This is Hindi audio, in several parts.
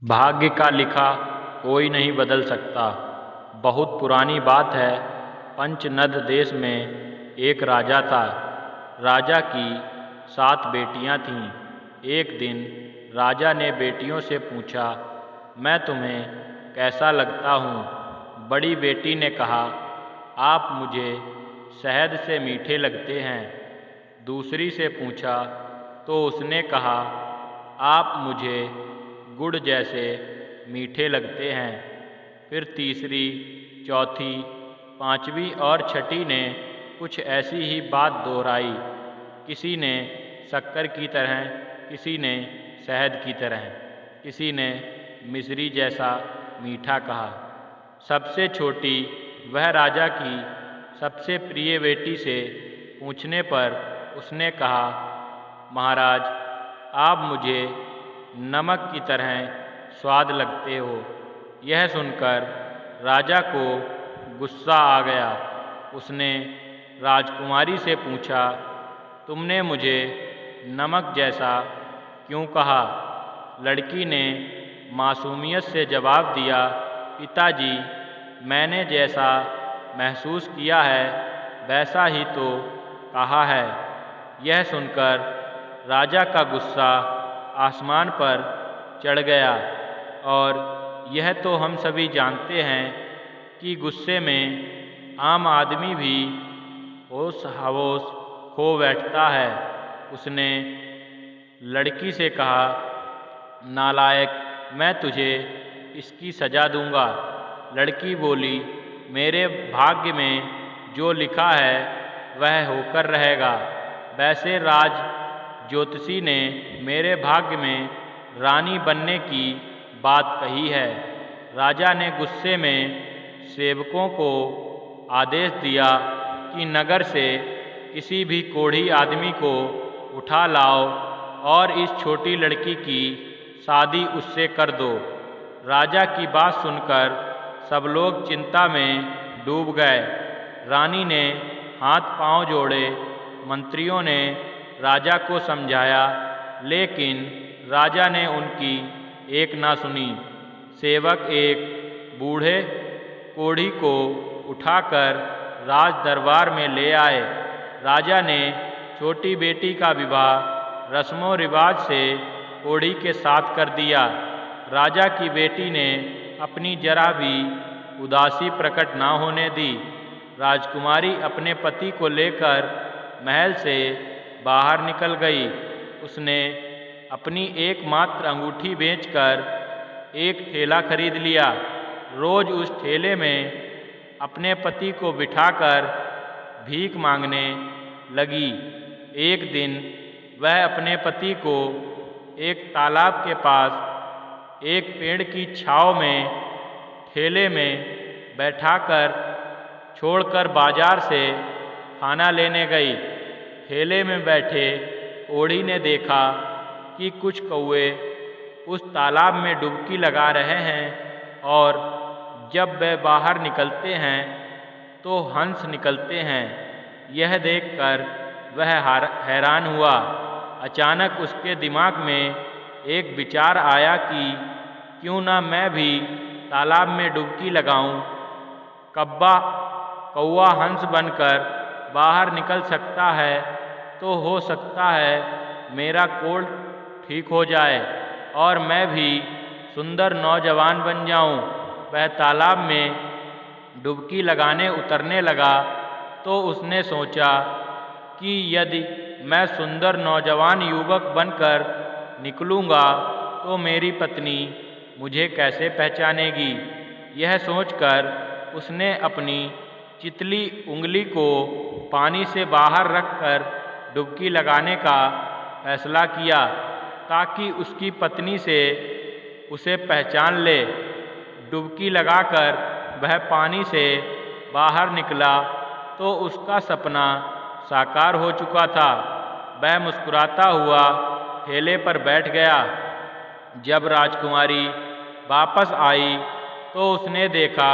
भाग्य का लिखा कोई नहीं बदल सकता। बहुत पुरानी बात है। पंचनद देश में एक राजा था। राजा की 7 बेटियां थीं। एक दिन राजा ने बेटियों से पूछा, मैं तुम्हें कैसा लगता हूँ? बड़ी बेटी ने कहा, आप मुझे शहद से मीठे लगते हैं। दूसरी से पूछा तो उसने कहा, आप मुझे गुड़ जैसे मीठे लगते हैं। फिर तीसरी, चौथी, पांचवी और छठी ने कुछ ऐसी ही बात दोहराई। किसी ने शक्कर की तरह, किसी ने शहद की तरह, किसी ने मिश्री जैसा मीठा कहा। सबसे छोटी वह राजा की सबसे प्रिय बेटी से पूछने पर उसने कहा, महाराज, आप मुझे नमक की तरह स्वाद लगते हो। यह सुनकर राजा को गुस्सा आ गया। उसने राजकुमारी से पूछा, तुमने मुझे नमक जैसा क्यों कहा? लड़की ने मासूमियत से जवाब दिया, पिताजी, मैंने जैसा महसूस किया है वैसा ही तो कहा है। यह सुनकर राजा का गुस्सा आसमान पर चढ़ गया। और यह तो हम सभी जानते हैं कि गुस्से में आम आदमी भी होश हवस खो बैठता है। उसने लड़की से कहा, नालायक, मैं तुझे इसकी सज़ा दूंगा। लड़की बोली, मेरे भाग्य में जो लिखा है वह होकर रहेगा। वैसे राज ज्योतिषी ने मेरे भाग्य में रानी बनने की बात कही है। राजा ने गुस्से में सेवकों को आदेश दिया कि नगर से किसी भी कोढ़ी आदमी को उठा लाओ और इस छोटी लड़की की शादी उससे कर दो। राजा की बात सुनकर सब लोग चिंता में डूब गए। रानी ने हाथ पांव जोड़े। मंत्रियों ने राजा को समझाया, लेकिन राजा ने उनकी एक ना सुनी। सेवक एक बूढ़े कोढ़ी को उठाकर राज दरबार में ले आए। राजा ने छोटी बेटी का विवाह रस्मों रिवाज से कोढ़ी के साथ कर दिया। राजा की बेटी ने अपनी जरा भी उदासी प्रकट ना होने दी। राजकुमारी अपने पति को लेकर महल से बाहर निकल गई। उसने अपनी एकमात्र अंगूठी बेचकर एक ठेला खरीद लिया। रोज उस ठेले में अपने पति को बिठाकर भीख मांगने लगी। एक दिन वह अपने पति को एक तालाब के पास एक पेड़ की छांव में ठेले में बैठाकर छोड़कर बाजार से खाना लेने गई। ठेले में बैठे कोढ़ी ने देखा कि कुछ कौवे उस तालाब में डुबकी लगा रहे हैं और जब वे बाहर निकलते हैं तो हंस निकलते हैं। यह देखकर वह हैरान हुआ। अचानक उसके दिमाग में एक विचार आया कि क्यों ना मैं भी तालाब में डुबकी लगाऊं। कौवा हंस बनकर बाहर निकल सकता है तो हो सकता है मेरा कोढ़ ठीक हो जाए और मैं भी सुंदर नौजवान बन जाऊं। वह तालाब में डुबकी लगाने उतरने लगा तो उसने सोचा कि यदि मैं सुंदर नौजवान युवक बनकर निकलूँगा तो मेरी पत्नी मुझे कैसे पहचानेगी। यह सोचकर उसने अपनी चितली उंगली को पानी से बाहर रखकर डुबकी लगाने का फैसला किया ताकि उसकी पत्नी से उसे पहचान ले। डुबकी लगाकर वह पानी से बाहर निकला तो उसका सपना साकार हो चुका था। वह मुस्कुराता हुआ ठेले पर बैठ गया। जब राजकुमारी वापस आई तो उसने देखा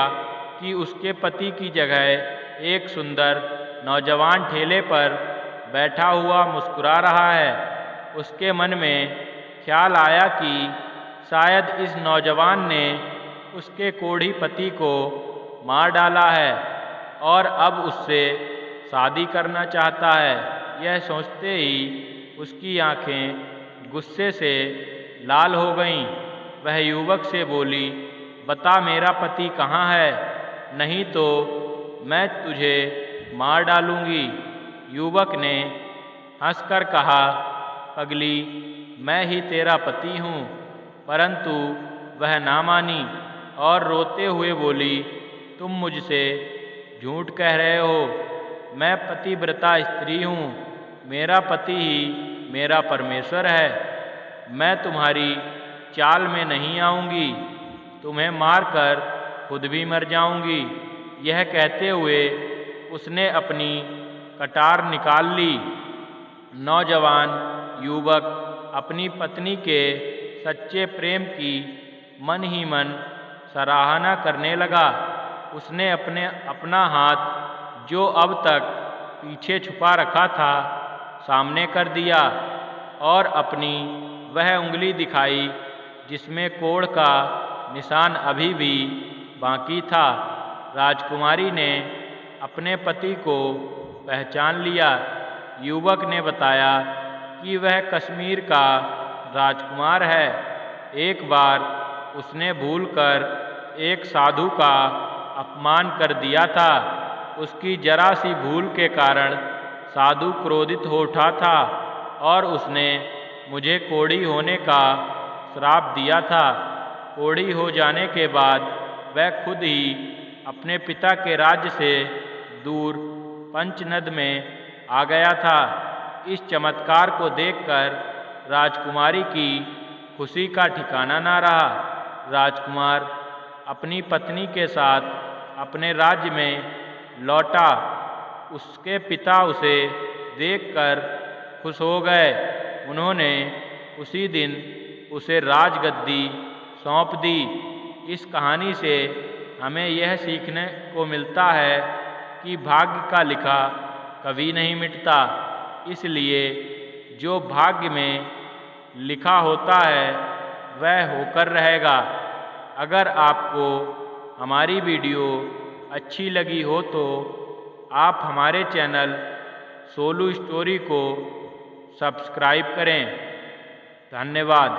कि उसके पति की जगह एक सुंदर नौजवान ठेले पर बैठा हुआ मुस्कुरा रहा है। उसके मन में ख्याल आया कि शायद इस नौजवान ने उसके कोढ़ी पति को मार डाला है और अब उससे शादी करना चाहता है। यह सोचते ही उसकी आंखें गुस्से से लाल हो गईं। वह युवक से बोली, बता मेरा पति कहाँ है, नहीं तो मैं तुझे मार डालूंगी। युवक ने हंसकर कहा, पगली, मैं ही तेरा पति हूँ। परंतु वह ना मानी और रोते हुए बोली, तुम मुझसे झूठ कह रहे हो। मैं पतिव्रता स्त्री हूँ। मेरा पति ही मेरा परमेश्वर है। मैं तुम्हारी चाल में नहीं आऊँगी। तुम्हें मारकर खुद भी मर जाऊँगी। यह कहते हुए उसने अपनी कटार निकाल ली। नौजवान युवक अपनी पत्नी के सच्चे प्रेम की मन ही मन सराहना करने लगा। उसने अपना हाथ, जो अब तक पीछे छुपा रखा था, सामने कर दिया और अपनी वह उंगली दिखाई जिसमें कोढ़ का निशान अभी भी बाकी था। राजकुमारी ने अपने पति को पहचान लिया। युवक ने बताया कि वह कश्मीर का राजकुमार है। एक बार उसने भूलकर एक साधु का अपमान कर दिया था। उसकी जरा सी भूल के कारण साधु क्रोधित हो उठा था और उसने मुझे कोढ़ी होने का श्राप दिया था। कोढ़ी हो जाने के बाद वह खुद ही अपने पिता के राज्य से दूर पंचनद में आ गया था। इस चमत्कार को देखकर राजकुमारी की खुशी का ठिकाना ना रहा। राजकुमार अपनी पत्नी के साथ अपने राज्य में लौटा। उसके पिता उसे देखकर खुश हो गए। उन्होंने उसी दिन उसे राजगद्दी सौंप दी। इस कहानी से हमें यह सीखने को मिलता है कि भाग्य का लिखा कभी नहीं मिटता। इसलिए जो भाग्य में लिखा होता है वह होकर रहेगा। अगर आपको हमारी वीडियो अच्छी लगी हो तो आप हमारे चैनल सोलू स्टोरी को सब्सक्राइब करें। धन्यवाद।